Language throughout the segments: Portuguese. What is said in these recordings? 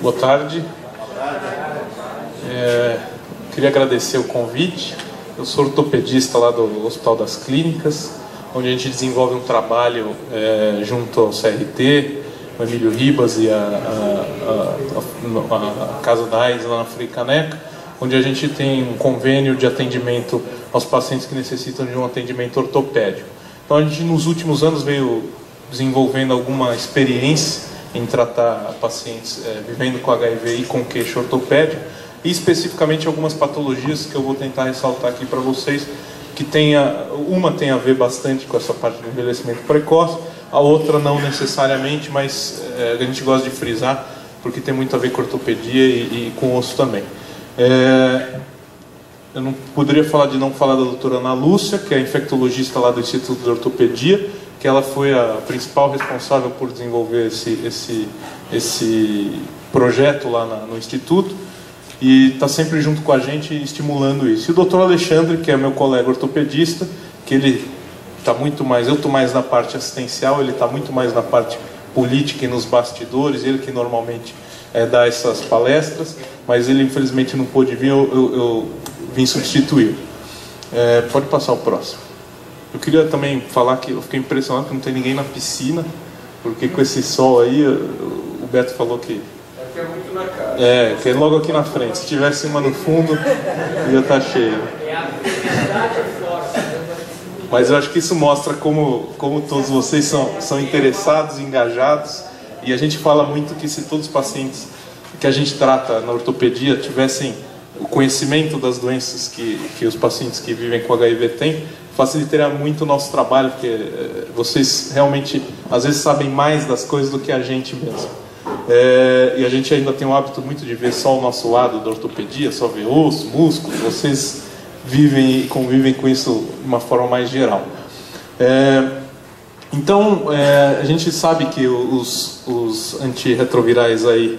Boa tarde. Queria agradecer o convite. Eu sou ortopedista lá do Hospital das Clínicas, onde a gente desenvolve um trabalho junto ao CRT, o Emílio Ribas e a Casa da AIDS lá na Fricaneca, onde a gente tem um convênio de atendimento aos pacientes que necessitam de um atendimento ortopédico. Então a gente nos últimos anos veio desenvolvendo alguma experiência em tratar pacientes vivendo com HIV e com queixo ortopédico, e especificamente algumas patologias que eu vou tentar ressaltar aqui para vocês, que uma tem a ver bastante com essa parte do envelhecimento precoce, a outra não necessariamente, mas a gente gosta de frisar, porque tem muito a ver com ortopedia e com osso também. Eu não poderia não falar da doutora Ana Lúcia, que é infectologista lá do Instituto de Ortopedia, que ela foi a principal responsável por desenvolver esse projeto lá no Instituto, e está sempre junto com a gente estimulando isso. E o doutor Alexandre, que é meu colega ortopedista, que ele está muito mais, eu estou mais na parte assistencial, ele está muito mais na parte política e nos bastidores, ele que normalmente dá essas palestras, mas ele infelizmente não pôde vir, eu vim substituir. Pode passar o próximo. Eu queria também falar que eu fiquei impressionado que não tem ninguém na piscina, porque com esse sol aí, o Beto falou que... Aqui é muito na cara. Que é logo aqui na frente. Se tivesse uma no fundo, ia estar cheio. Mas eu acho que isso mostra como todos vocês são interessados, engajados, e a gente fala muito que se todos os pacientes que a gente trata na ortopedia tivessem o conhecimento das doenças que os pacientes que vivem com HIV têm, facilitaria muito o nosso trabalho, porque vocês realmente às vezes sabem mais das coisas do que a gente mesmo. E a gente ainda tem o hábito muito de ver só o nosso lado da ortopedia, só ver osso, músculo. Vocês vivem e convivem com isso de uma forma mais geral. Então, a gente sabe que os antirretrovirais aí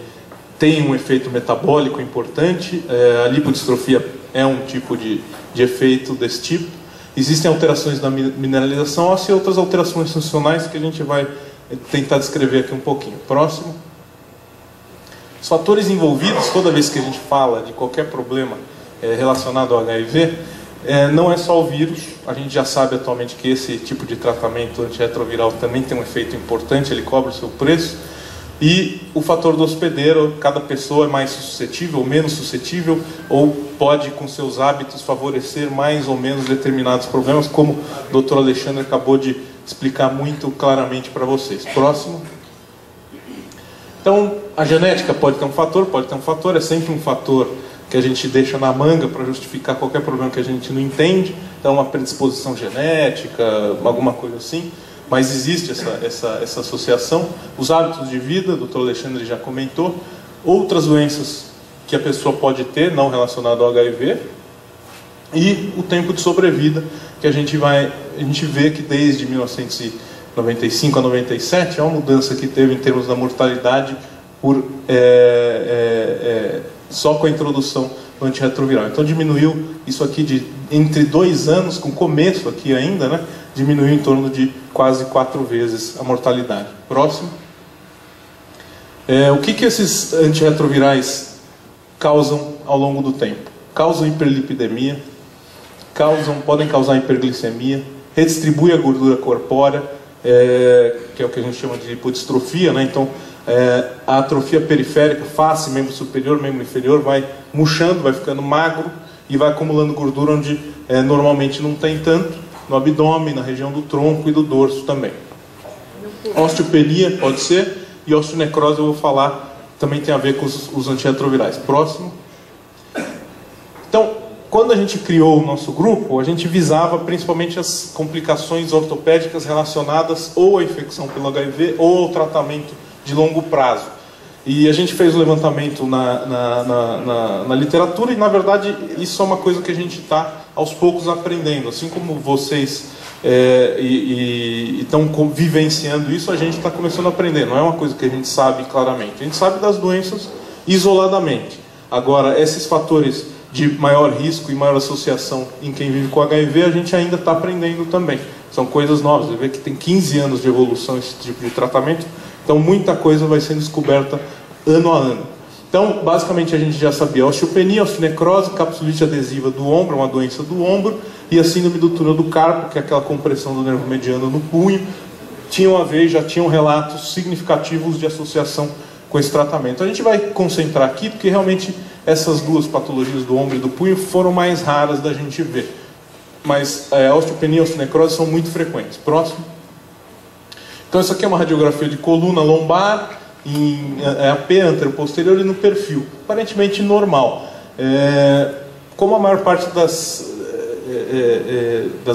têm um efeito metabólico importante. A lipodistrofia é um tipo de efeito desse tipo. Existem alterações na mineralização óssea e outras alterações funcionais que a gente vai tentar descrever aqui um pouquinho. Próximo. Os fatores envolvidos, toda vez que a gente fala de qualquer problema relacionado ao HIV, não é só o vírus. A gente já sabe atualmente que esse tipo de tratamento antirretroviral também tem um efeito importante, ele cobra o seu preço. E o fator do hospedeiro, cada pessoa é mais suscetível ou menos suscetível, ou pode, com seus hábitos, favorecer mais ou menos determinados problemas, como o Dr. Alexandre acabou de explicar muito claramente para vocês. Próximo. Então, a genética pode ter um fator, é sempre um fator que a gente deixa na manga para justificar qualquer problema que a gente não entende. Então, uma predisposição genética, alguma coisa assim. Mas existe essa associação. Os hábitos de vida, o Dr. Alexandre já comentou. Outras doenças que a pessoa pode ter, não relacionado ao HIV. E o tempo de sobrevida, que a gente vê que desde 1995 a 97, é uma mudança que teve em termos da mortalidade só com a introdução do antirretroviral. Então diminuiu isso aqui entre 2 anos, com começo aqui ainda, né? Diminuiu em torno de quase 4 vezes a mortalidade. Próximo. O que esses antirretrovirais causam ao longo do tempo? Causam hiperlipidemia, podem causar hiperglicemia, redistribui a gordura corpórea, que é o que a gente chama de lipodistrofia, né? Então, a atrofia periférica, face, membro superior, membro inferior, vai murchando, vai ficando magro e vai acumulando gordura onde normalmente não tem tanto, no abdômen, na região do tronco e do dorso também. Osteopenia pode ser, e osteonecrose eu vou falar, também tem a ver com os antirretrovirais. Próximo. Então, quando a gente criou o nosso grupo, a gente visava principalmente as complicações ortopédicas relacionadas ou à infecção pelo HIV ou ao tratamento de longo prazo. E a gente fez o levantamento na literatura, e na verdade isso é uma coisa que a gente está aos poucos aprendendo. Assim como vocês estão vivenciando isso, a gente está começando a aprender. Não é uma coisa que a gente sabe claramente. A gente sabe das doenças isoladamente. Agora, esses fatores de maior risco e maior associação em quem vive com HIV, a gente ainda está aprendendo também. São coisas novas. Você vê que tem 15 anos de evolução esse tipo de tratamento. Então muita coisa vai sendo descoberta ano a ano. Então, basicamente, a gente já sabia osteopenia, osteonecrose, capsulite adesiva do ombro, uma doença do ombro, e a síndrome do túnel do carpo, que é aquela compressão do nervo mediano no punho, já tinham relatos significativos de associação com esse tratamento. A gente vai concentrar aqui, porque realmente essas duas patologias do ombro e do punho foram mais raras da gente ver. Mas a osteopenia e a osteonecrose são muito frequentes. Próximo. Então, isso aqui é uma radiografia de coluna lombar, em AP anteroposterior e no perfil, aparentemente normal. Como a maior parte das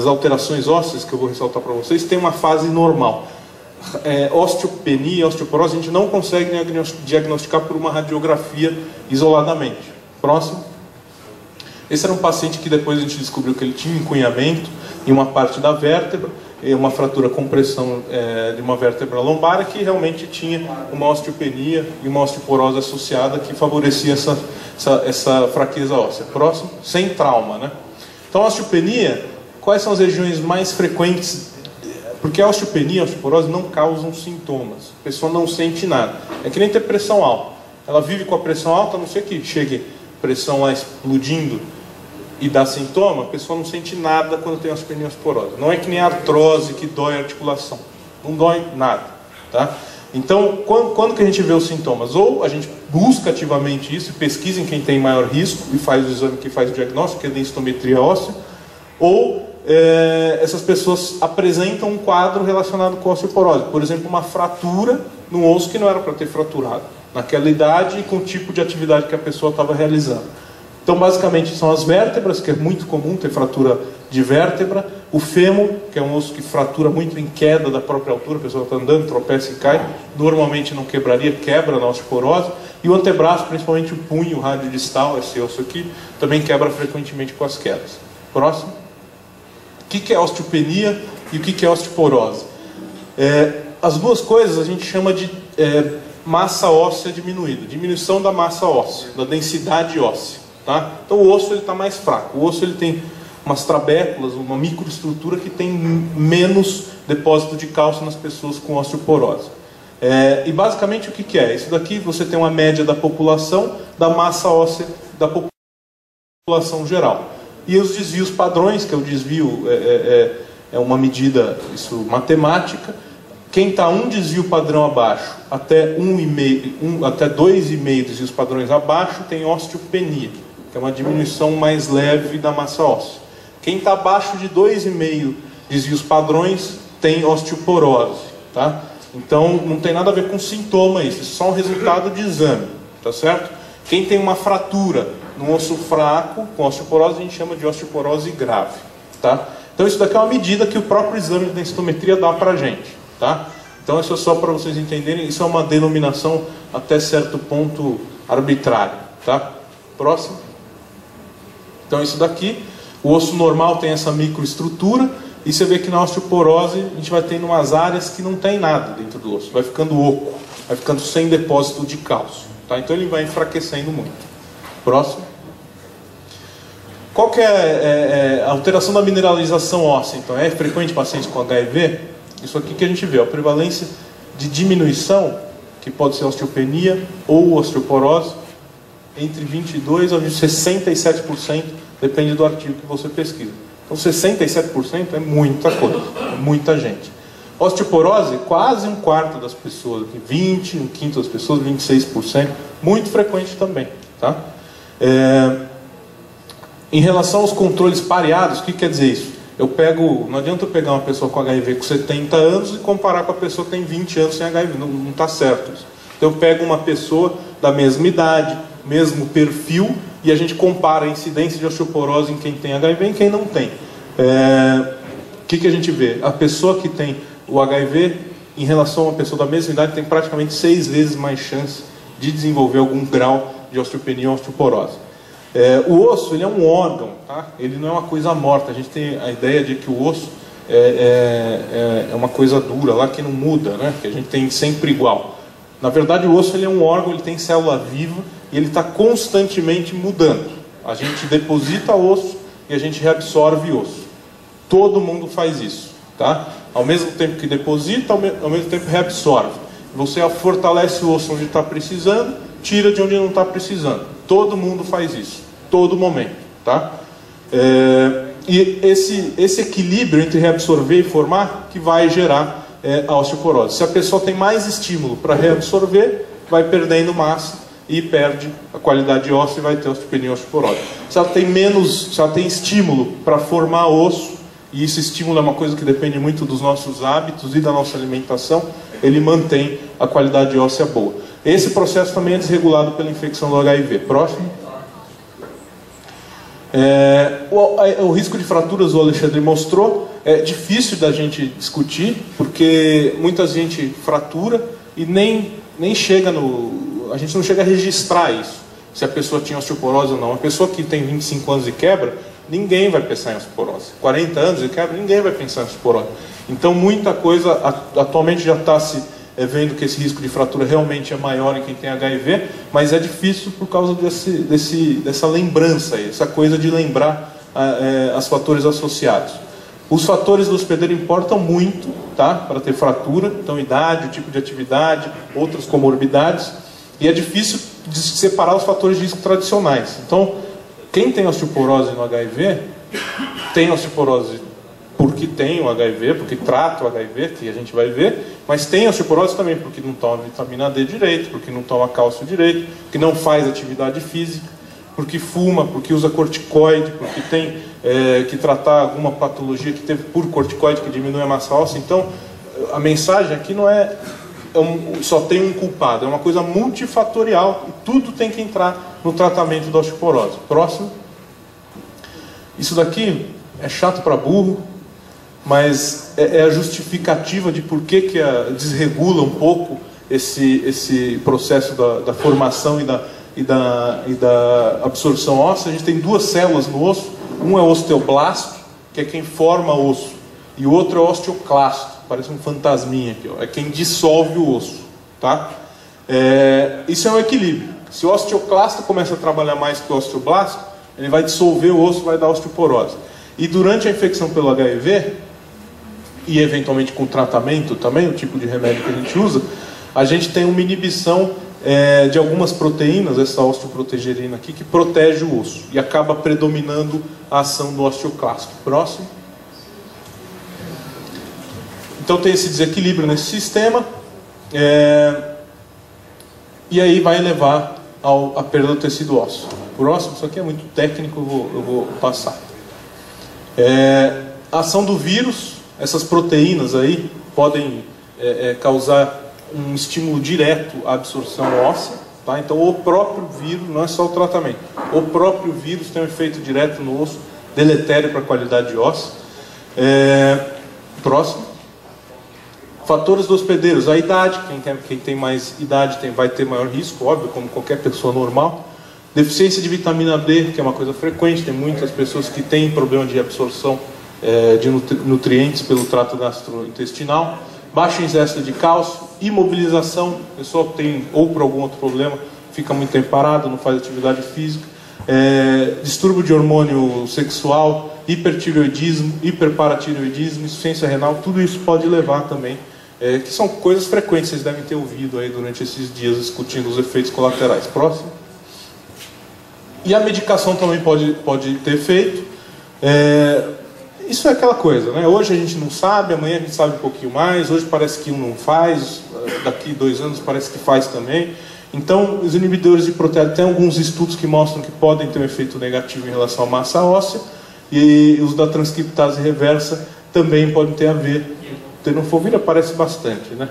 alterações ósseas que eu vou ressaltar para vocês tem uma fase normal. Osteopenia e osteoporose a gente não consegue diagnosticar por uma radiografia isoladamente. Próximo. Esse era um paciente que depois a gente descobriu que ele tinha encunhamento em uma parte da vértebra, uma fratura compressão de uma vértebra lombar, que realmente tinha uma osteopenia e uma osteoporose associada que favorecia essa fraqueza óssea. Próximo, sem trauma, né? Então, a osteopenia, quais são as regiões mais frequentes? Porque a osteopenia e a osteoporose não causam sintomas, a pessoa não sente nada. É que nem ter pressão alta. Ela vive com a pressão alta, a não ser que chegue pressão lá explodindo e dá sintoma, a pessoa não sente nada quando tem osteopenia e osteoporose. Não é que nem a artrose que dói a articulação. Não dói nada. Tá? Então, quando que a gente vê os sintomas? Ou a gente busca ativamente isso, pesquisa em quem tem maior risco e faz o exame que faz o diagnóstico, que é a densitometria óssea, ou essas pessoas apresentam um quadro relacionado com a osteoporose. Por exemplo, uma fratura no osso que não era para ter fraturado naquela idade e com o tipo de atividade que a pessoa estava realizando. Então, basicamente, são as vértebras, que é muito comum ter fratura de vértebra, o fêmur, que é um osso que fratura muito em queda da própria altura, a pessoa está andando, tropeça e cai, normalmente não quebraria, quebra na osteoporose, e o antebraço, principalmente o punho, o rádio distal, esse osso aqui, também quebra frequentemente com as quedas. Próximo. O que é osteopenia e o que é osteoporose? As duas coisas a gente chama de massa óssea diminuída, diminuição da massa óssea, da densidade óssea. Tá? Então o osso está mais fraco. O osso ele tem umas trabéculas, uma microestrutura que tem menos depósito de cálcio nas pessoas com osteoporose. E basicamente o que é? Isso daqui você tem uma média da população, da massa óssea da população geral. E os desvios padrões, que é o desvio, é uma medida matemática. Quem está um desvio padrão abaixo, até 2,5 desvios padrões abaixo, tem osteopenia, que é uma diminuição mais leve da massa óssea. Quem está abaixo de 2,5 desvios padrões tem osteoporose. Tá? Então, não tem nada a ver com sintoma isso é só um resultado de exame. Tá certo? Quem tem uma fratura no osso fraco, com osteoporose, a gente chama de osteoporose grave. Tá? Então, isso daqui é uma medida que o próprio exame de densitometria dá para a gente. Tá? Então, isso é só para vocês entenderem, isso é uma denominação até certo ponto arbitrária. Tá? Próximo. Então, isso daqui, o osso normal tem essa microestrutura, e você vê que na osteoporose a gente vai tendo umas áreas que não tem nada dentro do osso, vai ficando oco, vai ficando sem depósito de cálcio. Tá? Então, ele vai enfraquecendo muito. Próximo. Qual que é a alteração da mineralização óssea? Então, é frequente em pacientes com HIV? Isso aqui que a gente vê, a prevalência de diminuição, que pode ser osteopenia ou osteoporose, entre 22% a 67%, depende do artigo que você pesquisa. Então 67% é muita coisa, é muita gente. Osteoporose, quase um quarto das pessoas, 20%, um quinto das pessoas, 26%, muito frequente também. Tá? Em relação aos controles pareados, o que quer dizer isso? Não adianta eu pegar uma pessoa com HIV com 70 anos e comparar com a pessoa que tem 20 anos sem HIV, não está certo isso. Então eu pego uma pessoa da mesma idade, mesmo perfil, e a gente compara a incidência de osteoporose em quem tem HIV e em quem não tem. O que a gente vê? A pessoa que tem o HIV, em relação a uma pessoa da mesma idade, tem praticamente 6 vezes mais chance de desenvolver algum grau de osteopenia ou osteoporose. O osso, ele é um órgão, tá? Ele não é uma coisa morta. A gente tem a ideia de que o osso é uma coisa dura lá que não muda, né? Que a gente tem sempre igual. Na verdade, o osso ele é um órgão, ele tem célula viva e ele está constantemente mudando. A gente deposita osso e a gente reabsorve osso. Todo mundo faz isso, tá? Ao mesmo tempo que deposita, ao mesmo tempo reabsorve. Você fortalece o osso onde está precisando tira de onde não está precisando. Todo mundo faz isso, todo momento, tá? E esse equilíbrio entre reabsorver e formar que vai gerar a osteoporose. Se a pessoa tem mais estímulo para reabsorver, vai perdendo massa e perde a qualidade óssea e vai ter osteopenia e osteoporose. Se ela tem estímulo para formar osso, e esse estímulo é uma coisa que depende muito dos nossos hábitos e da nossa alimentação, ele mantém a qualidade óssea boa. Esse processo também é desregulado pela infecção do HIV. Próximo. O risco de fraturas o Alexandre mostrou. É difícil da gente discutir, porque muita gente fratura e nem chega a gente não chega a registrar isso, se a pessoa tinha osteoporose ou não. A pessoa que tem 25 anos e quebra, ninguém vai pensar em osteoporose. 40 anos e quebra, ninguém vai pensar em osteoporose. Então muita coisa, atualmente já está se vendo que esse risco de fratura realmente é maior em quem tem HIV, mas é difícil por causa dessa lembrança aí, essa coisa de lembrar os fatores associados. Os fatores do hospedeiro importam muito, tá? Para ter fratura, então idade, o tipo de atividade, outras comorbidades, e é difícil de separar os fatores de risco tradicionais. Então, quem tem osteoporose no HIV, tem osteoporose porque tem o HIV, porque trata o HIV, que a gente vai ver, mas tem osteoporose também porque não toma vitamina D direito, porque não toma cálcio direito, porque não faz atividade física, porque fuma, porque usa corticoide, porque tem que tratar alguma patologia que teve por corticoide que diminui a massa óssea. Então, a mensagem aqui não só tem um culpado, é uma coisa multifatorial e tudo tem que entrar no tratamento da osteoporose. Próximo. Isso daqui é chato para burro, mas é a justificativa de por que desregula um pouco esse processo da formação e da absorção óssea. A gente tem duas células no osso, um é o osteoblasto, que é quem forma o osso, e o outro é o osteoclasto, parece um fantasminha aqui, ó, é quem dissolve o osso, tá? Isso é um equilíbrio. Se o osteoclasto começa a trabalhar mais que o osteoblasto, ele vai dissolver o osso, vai dar osteoporose. E durante a infecção pelo HIV, e eventualmente com tratamento também, o tipo de remédio que a gente usa, a gente tem uma inibição de algumas proteínas, essa osteoprotegerina aqui, que protege o osso e acaba predominando a ação do osteoclasto. Próximo. Então tem esse desequilíbrio nesse sistema, e aí vai levar à perda do tecido ósseo. Próximo, isso aqui é muito técnico, eu vou passar. A ação do vírus, essas proteínas aí podem causar um estímulo direto à absorção óssea, tá? Então o próprio vírus, não é só o tratamento, o próprio vírus tem um efeito direto no osso, deletério para a qualidade óssea. Próximo. Fatores do hospedeiros, a idade, quem tem mais idade vai ter maior risco, óbvio, como qualquer pessoa normal. Deficiência de vitamina B, que é uma coisa frequente, tem muitas pessoas que têm problema de absorção de nutrientes pelo trato gastrointestinal. Baixo ingesta de cálcio, imobilização, a pessoa tem, ou por algum outro problema, fica muito tempo parado, não faz atividade física. Distúrbio de hormônio sexual, hipertireoidismo, hiperparatireoidismo, insuficiência renal, tudo isso pode levar também, que são coisas frequentes, vocês devem ter ouvido aí durante esses dias discutindo os efeitos colaterais. Próximo. E a medicação também pode ter efeito. Isso é aquela coisa, né? Hoje a gente não sabe, amanhã a gente sabe um pouquinho mais, hoje parece que um não faz, daqui 2 anos parece que faz também. Então, os inibidores de protease, tem alguns estudos que mostram que podem ter um efeito negativo em relação à massa óssea, e os da transcriptase reversa também podem ter a ver. Tenofovir aparece bastante, né?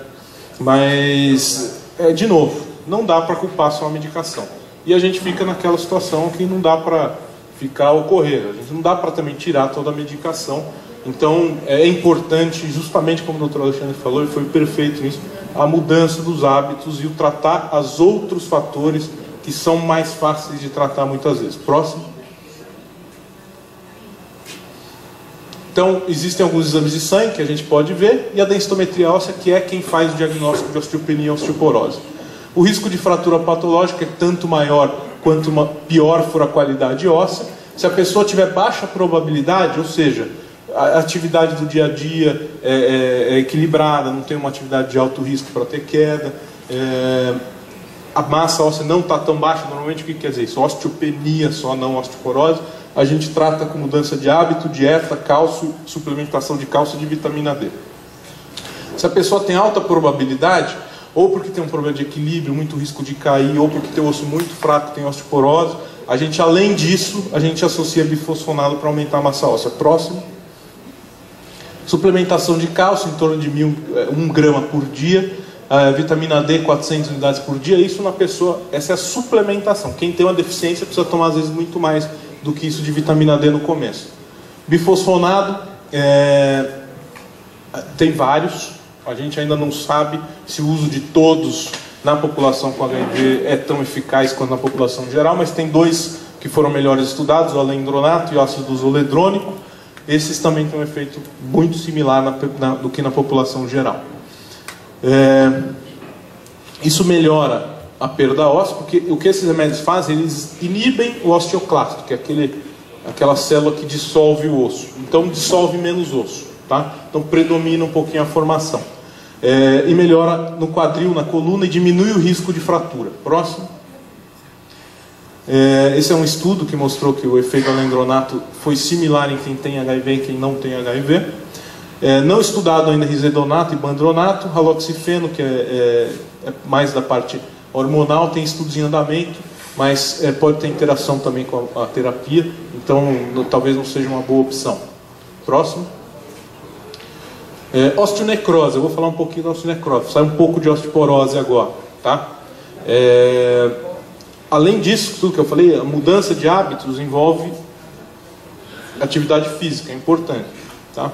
Mas, de novo, não dá para culpar só a medicação. E a gente fica naquela situação que não dá para ficar ou correr, a gente não dá para também tirar toda a medicação. Então é importante, justamente como o Dr. Alexandre falou, ele foi perfeito nisso, a mudança dos hábitos e o tratar os outros fatores que são mais fáceis de tratar muitas vezes. Próximo. Então existem alguns exames de sangue que a gente pode ver, e a densitometria óssea, que é quem faz o diagnóstico de osteopenia e osteoporose. O risco de fratura patológica é tanto maior quanto pior for a qualidade óssea. Se a pessoa tiver baixa probabilidade, ou seja, a atividade do dia a dia é equilibrada, não tem uma atividade de alto risco para ter queda, a massa óssea não está tão baixa, normalmente o que quer dizer isso? Osteopenia só, não osteoporose. A gente trata com mudança de hábito, dieta, cálcio, suplementação de cálcio e de vitamina D. Se a pessoa tem alta probabilidade, ou porque tem um problema de equilíbrio, muito risco de cair, ou porque tem osso muito fraco, tem osteoporose, a gente, além disso, a gente associa bifosfonado para aumentar a massa óssea. Próximo. Suplementação de cálcio, em torno de 1 grama por dia. Vitamina D, 400 unidades por dia. Isso na pessoa, essa é a suplementação. Quem tem uma deficiência precisa tomar, às vezes, muito mais do que isso de vitamina D no começo. Bifosfonado, tem vários. A gente ainda não sabe se o uso de todos na população com HIV é tão eficaz quanto na população geral, mas tem 2 que foram melhores estudados, o alendronato e o ácido zoledrônico. Esses também têm um efeito muito similar do que na população geral. Isso melhora a perda óssea, porque o que esses remédios fazem, eles inibem o osteoclasto, que é aquela célula que dissolve o osso. Então dissolve menos osso, tá? Então predomina um pouquinho a formação. E melhora no quadril, na coluna, e diminui o risco de fratura. Próximo. Esse é um estudo que mostrou que o efeito do alendronato foi similar em quem tem HIV e quem não tem HIV. Não estudado ainda risedonato e bandronato. Haloxifeno, que é mais da parte hormonal, tem estudos em andamento, mas pode ter interação também com a terapia, então talvez não seja uma boa opção. Próximo. Osteonecrose, eu vou falar um pouquinho da osteonecrose, sai um pouco de osteoporose agora, tá? Além disso, tudo que eu falei, a mudança de hábitos envolve atividade física, é importante, tá?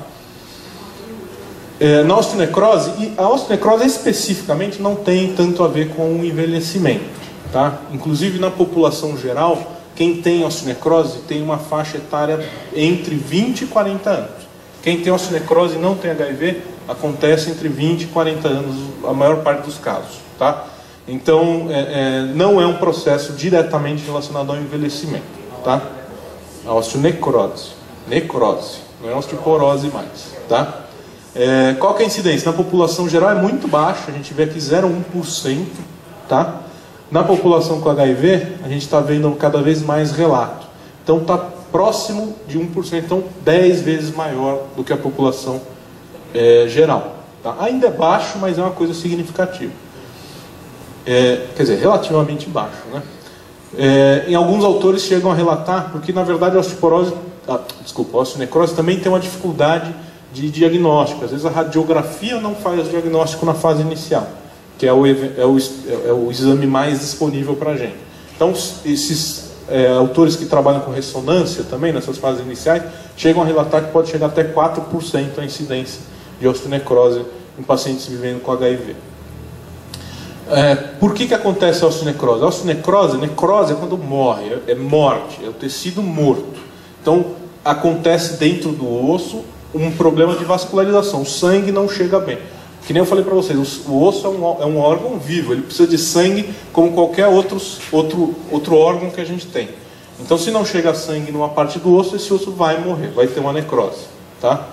Na osteonecrose, e a osteonecrose especificamente não tem tanto a ver com o envelhecimento, tá? Inclusive na população geral, quem tem osteonecrose tem uma faixa etária entre 20 e 40 anos. Quem tem osteonecrose e não tem HIV, acontece entre 20 e 40 anos, a maior parte dos casos, tá? Então, não é um processo diretamente relacionado ao envelhecimento, tá? A osteonecrose, necrose, não é osteoporose mais, tá? Qual que é a incidência? Na população geral é muito baixa, a gente vê aqui 0,1%, tá? Na população com HIV, a gente está vendo cada vez mais relato. Então está próximo de 1%, então 10 vezes maior do que a população geral. Tá? Ainda é baixo, mas é uma coisa significativa. Quer dizer, relativamente baixo, né? Em alguns autores chegam a relatar, porque na verdade a osteonecrose também tem uma dificuldade de diagnóstico. Às vezes a radiografia não faz o diagnóstico na fase inicial, que é o exame mais disponível para a gente. Então, esses autores que trabalham com ressonância também, nessas fases iniciais, chegam a relatar que pode chegar até 4% a incidência de osteonecrose em pacientes vivendo com HIV. Por que acontece a osteonecrose? A osteonecrose, necrose é quando morre, é morte, é o tecido morto. Então, acontece dentro do osso um problema de vascularização, o sangue não chega bem. Que nem eu falei para vocês, o osso é um órgão vivo, ele precisa de sangue como qualquer outro órgão que a gente tem. Então, se não chega sangue numa parte do osso, esse osso vai morrer, vai ter uma necrose. Tá?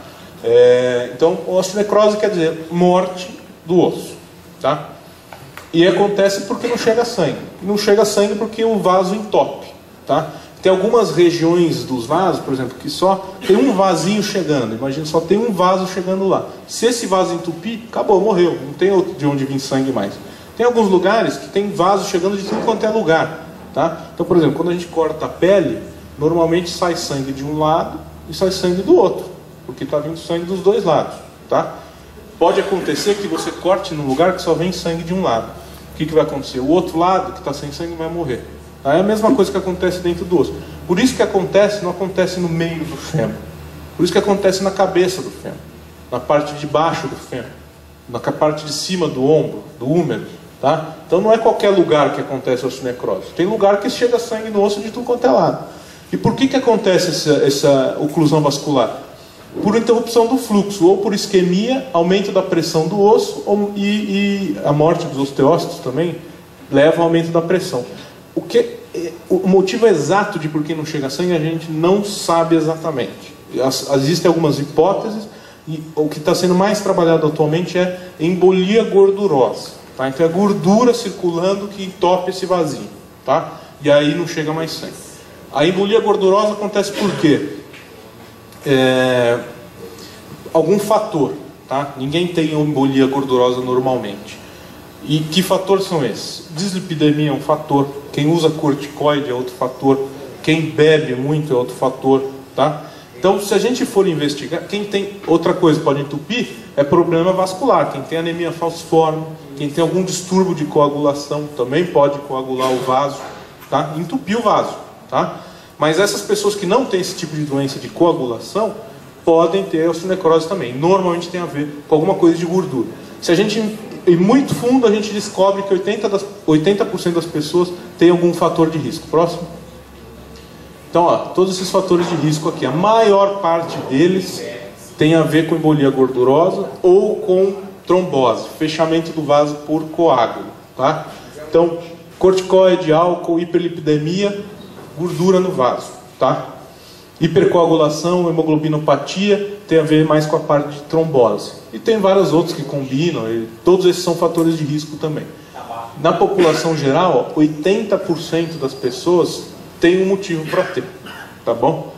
Então, osteonecrose quer dizer morte do osso. Tá? E acontece porque não chega sangue. Não chega sangue porque o vaso entope. Tá? Tem algumas regiões dos vasos, por exemplo, que só tem um vasinho chegando. Imagina, só tem um vaso chegando lá. Se esse vaso entupir, acabou, morreu. Não tem de onde vir sangue mais. Tem alguns lugares que tem vaso chegando de tudo quanto é lugar. Tá? Então, por exemplo, quando a gente corta a pele, normalmente sai sangue de um lado e sai sangue do outro. Porque está vindo sangue dos dois lados. Tá? Pode acontecer que você corte num lugar que só vem sangue de um lado. O que vai acontecer? O outro lado, que está sem sangue, vai morrer. É a mesma coisa que acontece dentro do osso. Por isso que acontece, não acontece no meio do fêmur. Por isso que acontece na cabeça do fêmur, na parte de baixo do fêmur, na parte de cima do ombro, do húmero. Tá? Então não é qualquer lugar que acontece a osteonecrose. Tem lugar que chega sangue no osso de tudo quanto é lado. E por que acontece essa oclusão vascular? Por interrupção do fluxo, ou por isquemia, aumento da pressão do osso, e a morte dos osteócitos também leva ao aumento da pressão. O motivo exato de por que não chega sangue a gente não sabe exatamente. Existem algumas hipóteses, e o que está sendo mais trabalhado atualmente é embolia gordurosa. Tá? Então é gordura circulando que entope esse vazio. Tá? E aí não chega mais sangue. A embolia gordurosa acontece por quê? Algum fator. Tá? Ninguém tem embolia gordurosa normalmente. E que fatores são esses? Dislipidemia é um fator. Quem usa corticoide é outro fator. Quem bebe muito é outro fator. Tá? Então, se a gente for investigar, quem tem outra coisa pode entupir é problema vascular. Quem tem anemia falciforme, quem tem algum distúrbio de coagulação também pode coagular o vaso, tá? Entupir o vaso, tá? Mas essas pessoas que não têm esse tipo de doença de coagulação podem ter osteonecrose também. Normalmente tem a ver com alguma coisa de gordura. Se a gente ir muito fundo, a gente descobre que 80% das pessoas têm algum fator de risco. Próximo. Então, ó, todos esses fatores de risco aqui, a maior parte deles tem a ver com embolia gordurosa ou com trombose, fechamento do vaso por coágulo. Tá? Então, corticoide, álcool, hiperlipidemia, gordura no vaso. Tá? Hipercoagulação, hemoglobinopatia, tem a ver mais com a parte de trombose. E tem vários outros que combinam, e todos esses são fatores de risco também. Na população geral, ó, 80% das pessoas tem um motivo para ter, tá bom?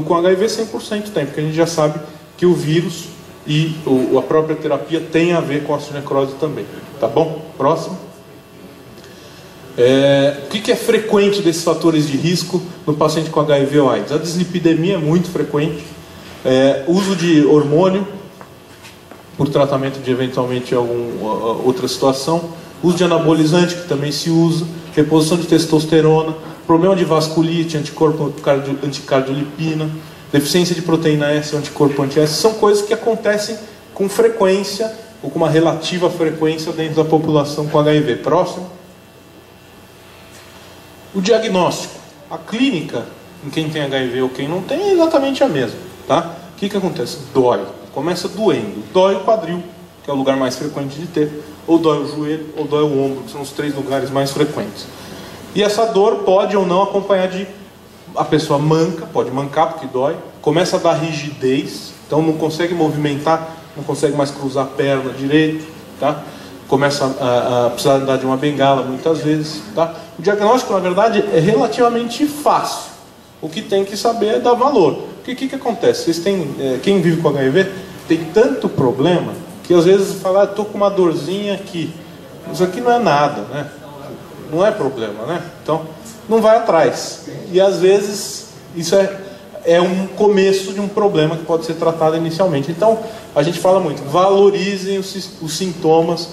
Com HIV 100% tem, porque a gente já sabe que o vírus e a própria terapia tem a ver com a osteonecrose também, tá bom? Próximo. O que é frequente desses fatores de risco no paciente com HIV ou AIDS? A dislipidemia é muito frequente, uso de hormônio por tratamento de eventualmente alguma outra situação, uso de anabolizante, que também se usa, reposição de testosterona, problema de vasculite, anticorpo anticardiolipina, deficiência de proteína S, anticorpo anti-S, são coisas que acontecem com frequência, ou com uma relativa frequência dentro da população com HIV. Próximo. O diagnóstico. A clínica, em quem tem HIV ou quem não tem, é exatamente a mesma. Tá? O que acontece? Dói. Começa doendo. Dói o quadril, que é o lugar mais frequente de ter, ou dói o joelho, ou dói o ombro, que são os 3 lugares mais frequentes. E essa dor pode ou não acompanhar de... A pessoa manca, pode mancar porque dói, começa a dar rigidez, então não consegue movimentar, não consegue mais cruzar a perna direito, tá? Começa a precisar andar de uma bengala muitas vezes, tá? O diagnóstico, na verdade, é relativamente fácil. O que tem que saber é dar valor. Porque o que acontece? Vocês têm, quem vive com HIV tem tanto problema que às vezes fala, estou com uma dorzinha aqui. Isso aqui não é nada, né? Não é problema, né? Então, não vai atrás. E às vezes, isso é um começo de um problema que pode ser tratado inicialmente. Então, a gente fala muito, valorizem os sintomas,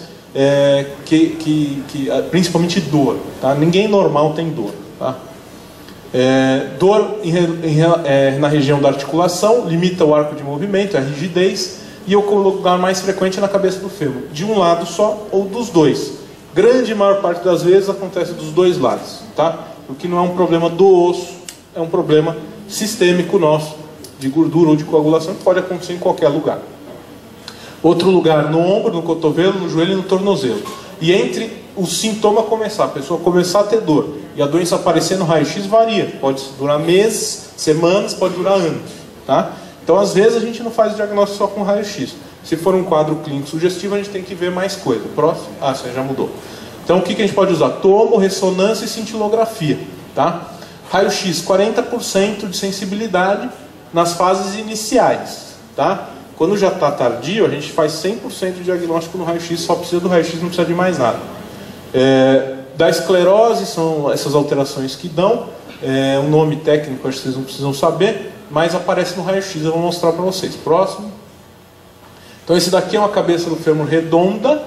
principalmente dor. Tá? Ninguém normal tem dor. Tá? Dor na região da articulação, limita o arco de movimento, a rigidez, e o lugar mais frequente é na cabeça do fêmur. De um lado só ou dos dois. Grande maior parte das vezes acontece dos dois lados, tá? O que não é um problema do osso, é um problema sistêmico nosso, de gordura ou de coagulação, que pode acontecer em qualquer lugar. Outro lugar, no ombro, no cotovelo, no joelho e no tornozelo. E entre o sintoma começar, a pessoa começar a ter dor, e a doença aparecer no raio-x varia. Pode durar meses, semanas, pode durar anos, tá? Então, às vezes, a gente não faz o diagnóstico só com raio-x. Se for um quadro clínico sugestivo, a gente tem que ver mais coisa. Próximo? Você já mudou. Então, o que a gente pode usar? Tomo, ressonância e cintilografia. Tá? Raio-x, 40% de sensibilidade nas fases iniciais. Tá? Quando já está tardio, a gente faz 100% de diagnóstico no raio-x, só precisa do raio-x, não precisa de mais nada. Da esclerose, são essas alterações que dão. Um nome técnico, acho que vocês não precisam saber, mas aparece no raio-x, eu vou mostrar para vocês. Próximo. Então esse daqui é uma cabeça do fêmur redonda,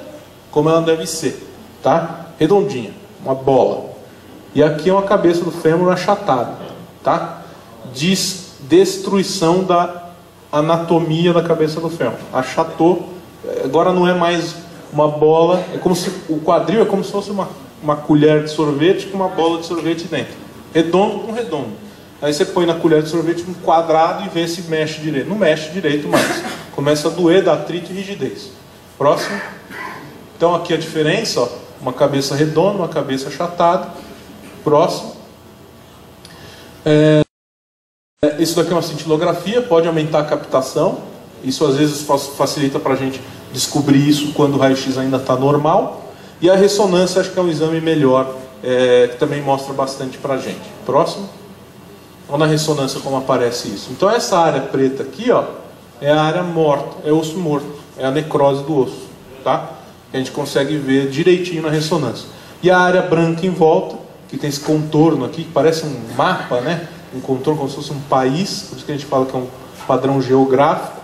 como ela deve ser, tá? Redondinha, uma bola. E aqui é uma cabeça do fêmur achatada, tá? Destruição da anatomia da cabeça do fêmur. Achatou, agora não é mais uma bola, é como se o quadril é como se fosse uma colher de sorvete com uma bola de sorvete dentro. Redondo com redondo. Aí você põe na colher de sorvete um quadrado e vê se mexe direito. Não mexe direito mais. Começa a doer, dá atrito e rigidez. Próximo. Então aqui a diferença, ó, uma cabeça redonda, uma cabeça achatada. Próximo. Isso daqui é uma cintilografia, pode aumentar a captação. Isso às vezes facilita para a gente descobrir isso quando o raio-x ainda está normal. E a ressonância acho que é um exame melhor, que também mostra bastante para a gente. Próximo. Olha na ressonância como aparece isso. Então essa área preta aqui, ó, é a área morta, é osso morto, é a necrose do osso, tá? A gente consegue ver direitinho na ressonância. E a área branca em volta, que tem esse contorno aqui, que parece um mapa, né? Um contorno como se fosse um país, por isso que a gente fala que é um padrão geográfico.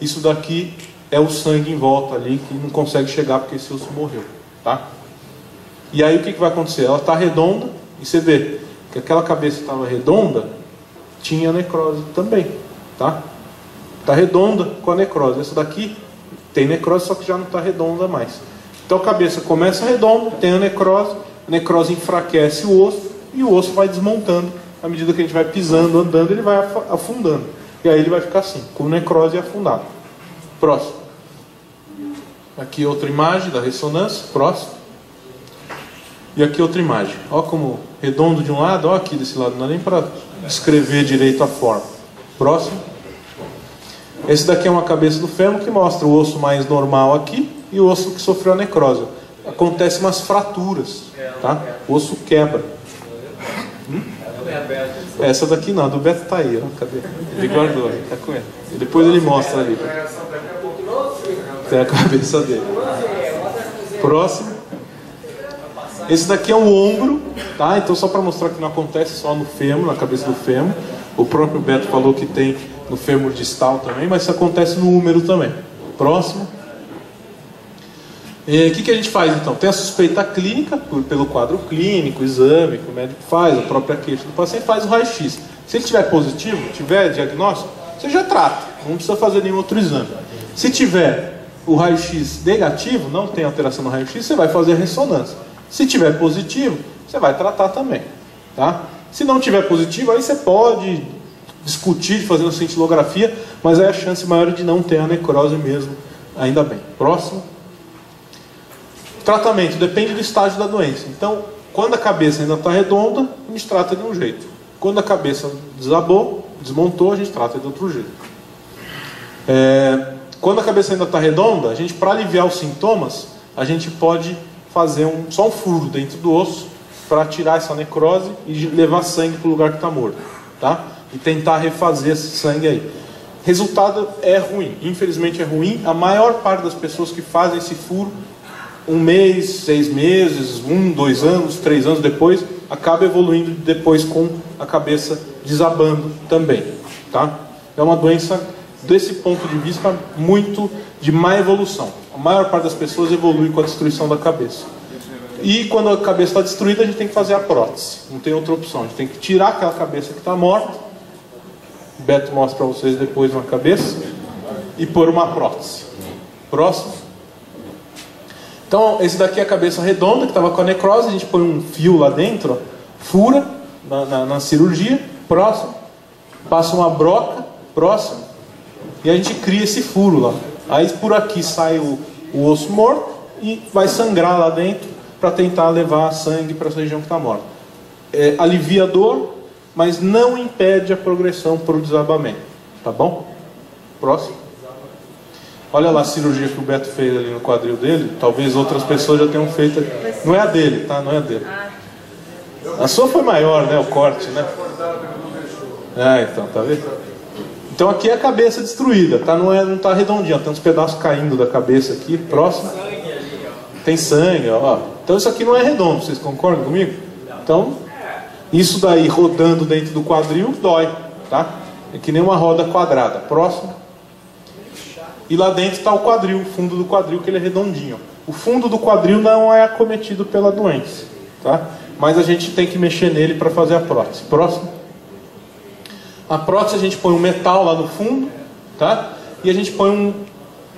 Isso daqui é o sangue em volta ali, que não consegue chegar porque esse osso morreu, tá? E aí o que vai acontecer? Ela está redonda, e você vê que aquela cabeça que estava redonda, tinha necrose também, tá? Está redonda com a necrose. Essa daqui tem necrose, só que já não está redonda mais. Então a cabeça começa redonda, tem a necrose enfraquece o osso, e o osso vai desmontando. À medida que a gente vai pisando, andando, ele vai afundando. E aí ele vai ficar assim, com necrose e afundado. Próximo. Aqui outra imagem da ressonância. Próximo. E aqui outra imagem. Olha como redondo de um lado, olha aqui desse lado. Não dá nem para descrever direito a forma. Próximo. Esse daqui é uma cabeça do fêmur que mostra o osso mais normal aqui e o osso que sofreu a necrose. Acontecem umas fraturas, tá? O osso quebra. Essa daqui não, a do Beto tá aí, ó. Cadê? Ele guardou, tá com ele. E depois ele mostra ali. Tem a cabeça dele. Próximo. Esse daqui é o ombro, tá? Então só para mostrar que não acontece só no fêmur, na cabeça do fêmur. O próprio Beto falou que tem no fêmur distal também, mas isso acontece no úmero também. Próximo. O que a gente faz então? Tem a suspeita clínica, pelo quadro clínico, exame que o médico faz, a própria queixa do paciente, faz o raio-x. Se ele tiver positivo, tiver diagnóstico, você já trata, não precisa fazer nenhum outro exame. Se tiver o raio-x negativo, não tem alteração no raio-x, você vai fazer a ressonância. Se tiver positivo, você vai tratar também, tá? Se não tiver positivo, aí você pode discutir de fazer uma cintilografia, mas aí a chance maior de não ter a necrose mesmo, ainda bem. Próximo. Tratamento depende do estágio da doença. Então, quando a cabeça ainda está redonda, a gente trata de um jeito. Quando a cabeça desabou, desmontou, a gente trata de outro jeito. Quando a cabeça ainda está redonda, a gente, para aliviar os sintomas, a gente pode fazer só um furo dentro do osso para tirar essa necrose e levar sangue para o lugar que está morto, tá? E tentar refazer esse sangue aí. Resultado é ruim, infelizmente é ruim. A maior parte das pessoas que fazem esse furo, 1 mês, 6 meses, 1, 2 anos, 3 anos depois, acaba evoluindo depois com a cabeça desabando também, tá? É uma doença, desse ponto de vista, muito de má evolução. A maior parte das pessoas evolui com a destruição da cabeça. E quando a cabeça está destruída, a gente tem que fazer a prótese. Não tem outra opção. A gente tem que tirar aquela cabeça que está morta. O Beto mostra para vocês depois uma cabeça. E pôr uma prótese. Próximo. Então, esse daqui é a cabeça redonda, que estava com a necrose. A gente põe um fio lá dentro, ó, fura na cirurgia. Próximo. Passa uma broca. Próximo. E a gente cria esse furo lá. Aí por aqui sai o osso morto e vai sangrar lá dentro para tentar levar sangue para essa região que está morta. Alivia a dor, mas não impede a progressão para o desabamento. Tá bom? Próximo. Olha lá a cirurgia que o Beto fez ali no quadril dele. Talvez outras pessoas já tenham feito. Não é a dele, tá? Não é a dele. A sua foi maior, né? O corte, né? Então, tá vendo? Então aqui é a cabeça destruída, tá? Não está redondinha, tem uns pedaços caindo da cabeça aqui. Próximo. Tem sangue, ó. Então isso aqui não é redondo, vocês concordam comigo? Então, isso daí rodando dentro do quadril dói, tá? É que nem uma roda quadrada. Próximo. E lá dentro está o quadril, o fundo do quadril, que ele é redondinho. O fundo do quadril não é acometido pela doença, tá? Mas a gente tem que mexer nele para fazer a prótese. Próximo. A prótese a gente põe um metal lá no fundo, tá? E a gente põe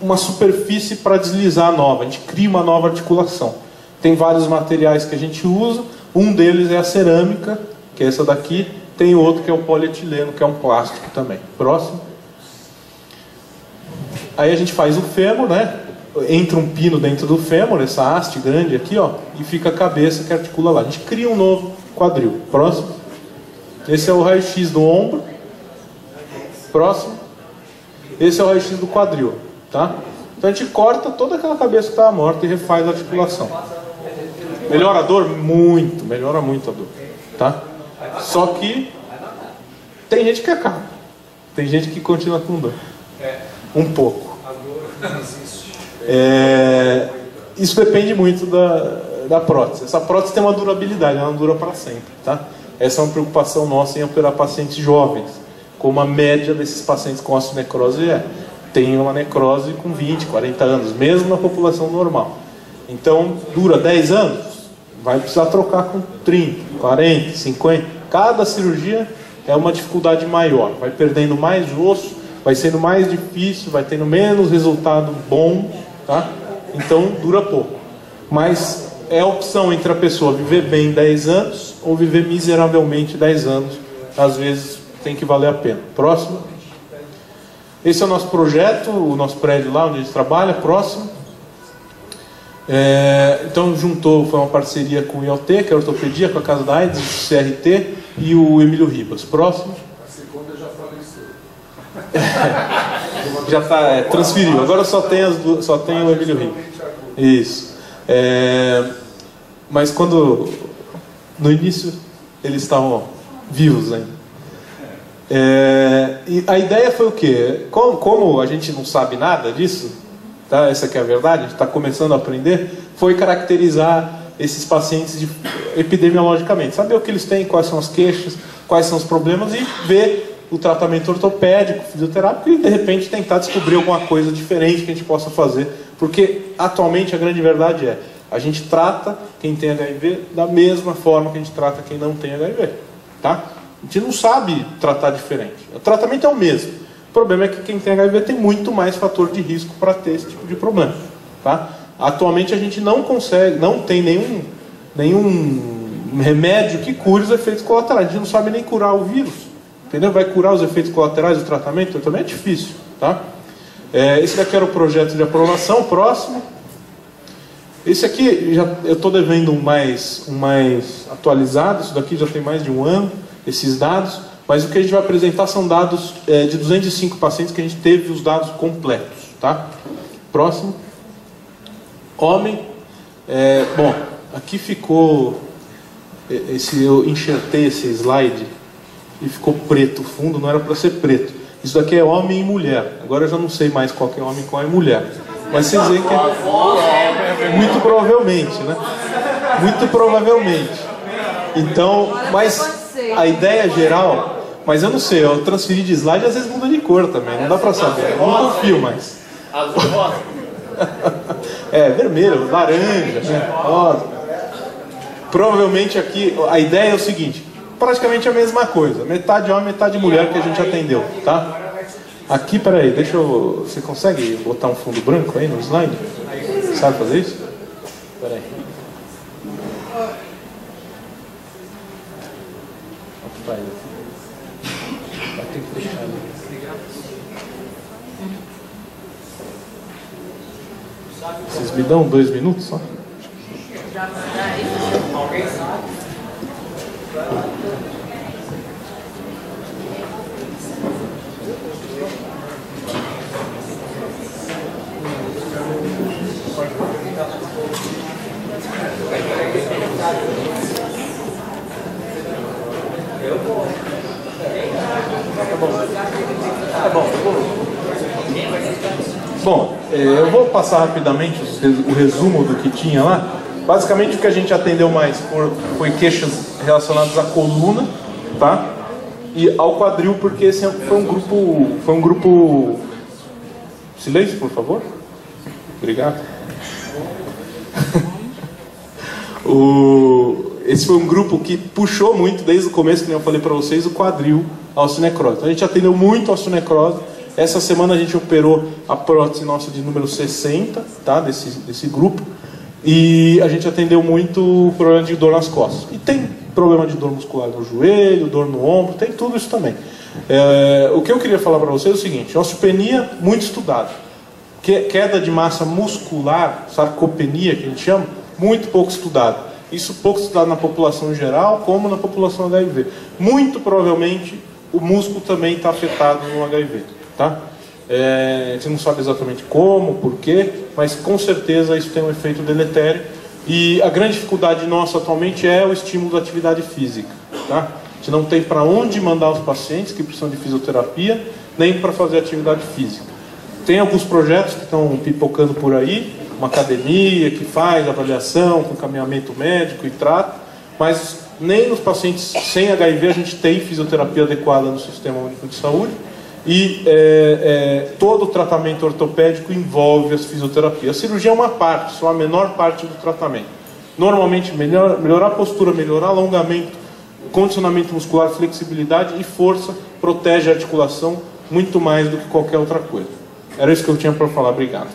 uma superfície para deslizar a nova. A gente cria uma nova articulação. Tem vários materiais que a gente usa. Um deles é a cerâmica, que é essa daqui. Tem outro que é o polietileno, que é um plástico também. Próximo. Aí a gente faz o fêmur, né? Entra um pino dentro do fêmur, essa haste grande aqui, ó, e fica a cabeça que articula lá. A gente cria um novo quadril. Próximo. Esse é o raio-x do ombro. Próximo. Esse é o raio-x do quadril, tá? Então a gente corta toda aquela cabeça que estava morta e refaz a articulação. Melhora a dor? Muito, melhora muito a dor. Tá? Só que tem gente que acaba. Tem gente que continua com dor. Um pouco. Isso depende muito da prótese. Essa prótese tem uma durabilidade, ela não dura para sempre. Tá? Essa é uma preocupação nossa em operar pacientes jovens, como a média desses pacientes com osteonecrose tem uma necrose com 20, 40 anos, mesmo na população normal. Então, dura 10 anos, vai precisar trocar com 30, 40, 50. Cada cirurgia é uma dificuldade maior, vai perdendo mais osso, vai sendo mais difícil, vai tendo menos resultado bom, tá? Então, dura pouco. Mas é a opção entre a pessoa viver bem 10 anos ou viver miseravelmente 10 anos. Às vezes tem que valer a pena. Próximo. Esse é o nosso projeto, o nosso prédio lá onde a gente trabalha. Próximo. Então foi uma parceria com o IoT, que é a ortopedia, com a Casa da AIDS, o CRT e o Emílio Ribas. Próximo. A segunda já faleceu. Já está transferiu. Agora só tem o Emílio Ribas. Isso. Mas no início eles estavam vivos ainda. E a ideia foi o quê? Como a gente não sabe nada disso, tá? Essa que é a verdade, a gente está começando a aprender, foi caracterizar esses pacientes epidemiologicamente, saber o que eles têm, quais são as queixas, quais são os problemas e ver o tratamento ortopédico, fisioterápico e de repente tentar descobrir alguma coisa diferente que a gente possa fazer, porque atualmente a grande verdade é a gente trata quem tem HIV da mesma forma que a gente trata quem não tem HIV, tá? A gente não sabe tratar diferente. O tratamento é o mesmo. O problema é que quem tem HIV tem muito mais fator de risco para ter esse tipo de problema, tá? Atualmente a gente não tem nenhum remédio que cure os efeitos colaterais. A gente não sabe nem curar o vírus, entendeu? Vai curar os efeitos colaterais do tratamento? Também é difícil, tá? Esse daqui era o projeto de aprovação. Próximo. Esse aqui, eu estou devendo um mais atualizado. Isso daqui já tem mais de um ano, esses dados. Mas o que a gente vai apresentar são dados de 205 pacientes que a gente teve os dados completos, tá? Próximo. Homem. Bom, aqui ficou... eu enxertei esse slide e ficou preto o fundo, não era para ser preto. Isso daqui é homem e mulher. Agora eu já não sei mais qual que é homem e qual é mulher. Mas vocês veem que muito provavelmente, né? Muito provavelmente. Então, mas a ideia geral... Mas eu não sei, eu transferi de slide e às vezes muda de cor também, não dá pra saber. Eu não confio mais. Azul e rosa. Vermelho, laranja, né? Rosa. Provavelmente aqui, a ideia é o seguinte, praticamente a mesma coisa. Metade homem, metade mulher que a gente atendeu, tá? Aqui, peraí, você consegue botar um fundo branco aí no slide? Sabe fazer isso? Peraí. Vai ter que deixar ali. Vocês me dão 2 minutos só? Alguém sabe? Bom, eu vou passar rapidamente o resumo do que tinha lá. Basicamente o que a gente atendeu mais foi queixas relacionadas à coluna, tá? E ao quadril, porque esse foi um grupo... Silêncio, por favor. Obrigado. Esse foi um grupo que puxou muito desde o começo, como eu falei para vocês, o quadril, a osteonecrose. Então a gente atendeu muito a osteonecrose. Essa semana a gente operou a prótese nossa de número 60, tá? desse grupo. E a gente atendeu muito problema de dor nas costas. E tem problema de dor muscular no joelho, dor no ombro, tem tudo isso também. O que eu queria falar para vocês é o seguinte: osteopenia, muito estudado. Queda de massa muscular, sarcopenia, que a gente chama, muito pouco estudado. Isso pouco estudado na população em geral, como na população HIV. Muito provavelmente o músculo também está afetado no HIV, tá? A gente não sabe exatamente como, por quê, mas com certeza isso tem um efeito deletério. E a grande dificuldade nossa atualmente é o estímulo da atividade física. Tá? A gente não tem para onde mandar os pacientes que precisam de fisioterapia, nem para fazer atividade física. Tem alguns projetos que estão pipocando por aí, uma academia que faz avaliação com encaminhamento médico e trata, mas nem nos pacientes sem HIV a gente tem fisioterapia adequada no Sistema Único de Saúde. E todo o tratamento ortopédico envolve as fisioterapias. A cirurgia é uma parte, só a menor parte do tratamento. Normalmente, melhorar a postura, melhorar alongamento, condicionamento muscular, flexibilidade e força protege a articulação muito mais do que qualquer outra coisa. Era isso que eu tinha para falar. Obrigado.